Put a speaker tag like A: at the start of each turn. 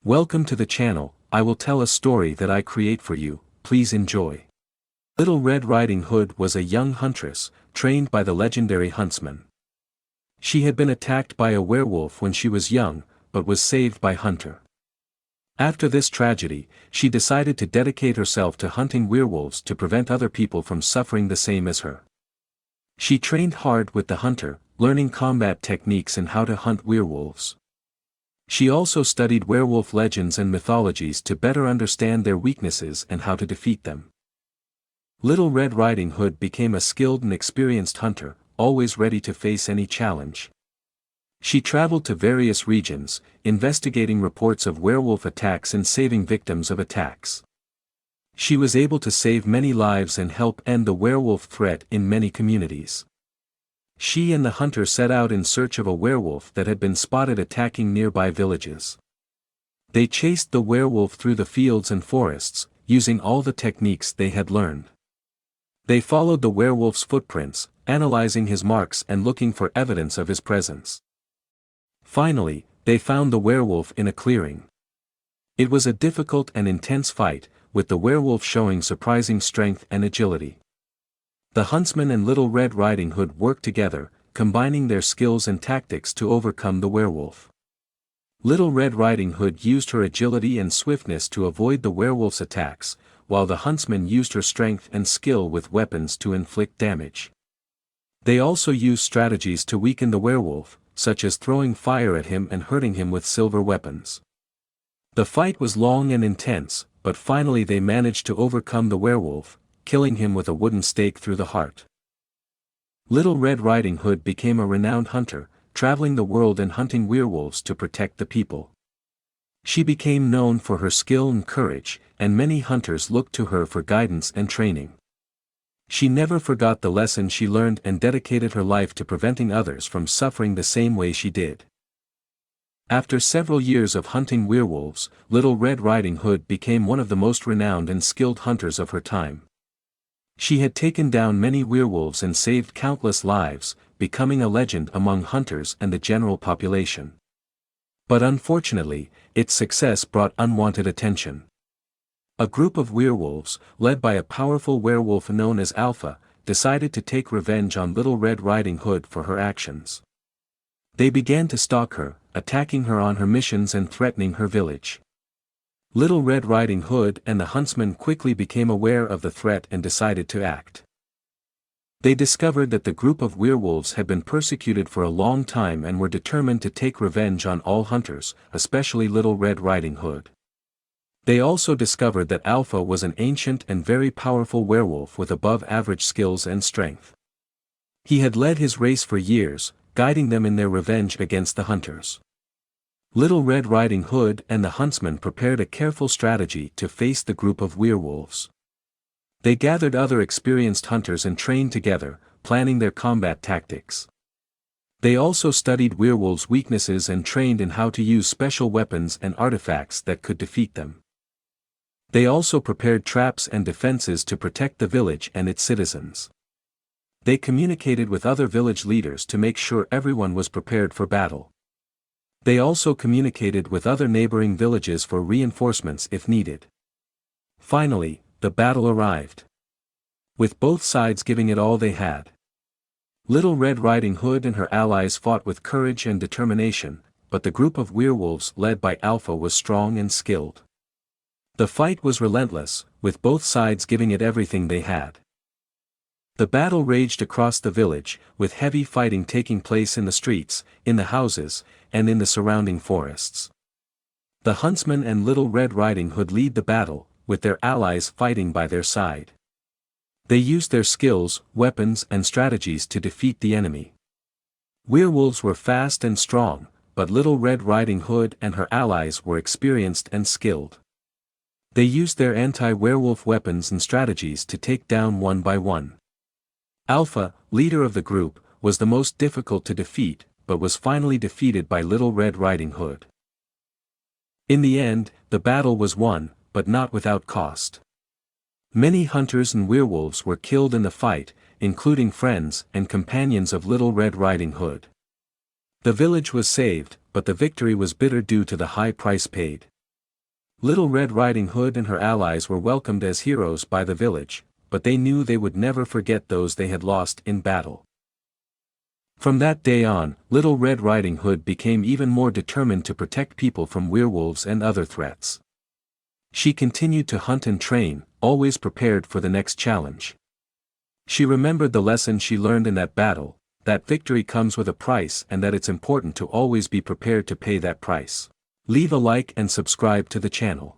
A: Welcome to the channel. I will tell a story that I create for you, please enjoy. Little Red Riding Hood was a young huntress, trained by the legendary Huntsman. She had been attacked by a werewolf when she was young, but was saved by Hunter. After this tragedy, she decided to dedicate herself to hunting werewolves to prevent other people from suffering the same as her. She trained hard with the hunter, learning combat techniques and how to hunt werewolves. She also studied werewolf legends and mythologies to better understand their weaknesses and how to defeat them. Little Red Riding Hood became a skilled and experienced hunter, always ready to face any challenge. She traveled to various regions, investigating reports of werewolf attacks and saving victims of attacks. She was able to save many lives and help end the werewolf threat in many communities. She and the hunter set out in search of a werewolf that had been spotted attacking nearby villages. They chased the werewolf through the fields and forests, using all the techniques they had learned. They followed the werewolf's footprints, analyzing his marks and looking for evidence of his presence. Finally, they found the werewolf in a clearing. It was a difficult and intense fight, with the werewolf showing surprising strength and agility. The Huntsman and Little Red Riding Hood worked together, combining their skills and tactics to overcome the werewolf. Little Red Riding Hood used her agility and swiftness to avoid the werewolf's attacks, while the Huntsman used her strength and skill with weapons to inflict damage. They also used strategies to weaken the werewolf, such as throwing fire at him and hurting him with silver weapons. The fight was long and intense, but finally they managed to overcome the werewolf, killing him with a wooden stake through the heart. Little Red Riding Hood became a renowned hunter, traveling the world and hunting werewolves to protect the people. She became known for her skill and courage, and many hunters looked to her for guidance and training. She never forgot the lesson she learned and dedicated her life to preventing others from suffering the same way she did. After several years of hunting werewolves, Little Red Riding Hood became one of the most renowned and skilled hunters of her time. She had taken down many werewolves and saved countless lives, becoming a legend among hunters and the general population. But unfortunately, its success brought unwanted attention. A group of werewolves, led by a powerful werewolf known as Alpha, decided to take revenge on Little Red Riding Hood for her actions. They began to stalk her, attacking her on her missions and threatening her village. Little Red Riding Hood and the Huntsman quickly became aware of the threat and decided to act. They discovered that the group of werewolves had been persecuted for a long time and were determined to take revenge on all hunters, especially Little Red Riding Hood. They also discovered that Alpha was an ancient and very powerful werewolf with above-average skills and strength. He had led his race for years, guiding them in their revenge against the hunters. Little Red Riding Hood and the Huntsman prepared a careful strategy to face the group of werewolves. They gathered other experienced hunters and trained together, planning their combat tactics. They also studied werewolves' weaknesses and trained in how to use special weapons and artifacts that could defeat them. They also prepared traps and defenses to protect the village and its citizens. They communicated with other village leaders to make sure everyone was prepared for battle. They also communicated with other neighboring villages for reinforcements if needed. Finally, the battle arrived. With both sides giving it all they had. Little Red Riding Hood and her allies fought with courage and determination, but the group of werewolves led by Alpha was strong and skilled. The fight was relentless, with both sides giving it everything they had. The battle raged across the village, with heavy fighting taking place in the streets, in the houses, and in the surrounding forests. The Huntsman and Little Red Riding Hood lead the battle, with their allies fighting by their side. They used their skills, weapons and strategies to defeat the enemy. Werewolves were fast and strong, but Little Red Riding Hood and her allies were experienced and skilled. They used their anti-werewolf weapons and strategies to take down one by one. Alpha, leader of the group, was the most difficult to defeat, but was finally defeated by Little Red Riding Hood. In the end, the battle was won, but not without cost. Many hunters and werewolves were killed in the fight, including friends and companions of Little Red Riding Hood. The village was saved, but the victory was bitter due to the high price paid. Little Red Riding Hood and her allies were welcomed as heroes by the village, but they knew they would never forget those they had lost in battle. From that day on, Little Red Riding Hood became even more determined to protect people from werewolves and other threats. She continued to hunt and train, always prepared for the next challenge. She remembered the lesson she learned in that battle, that victory comes with a price and that it's important to always be prepared to pay that price. Leave a like and subscribe to the channel.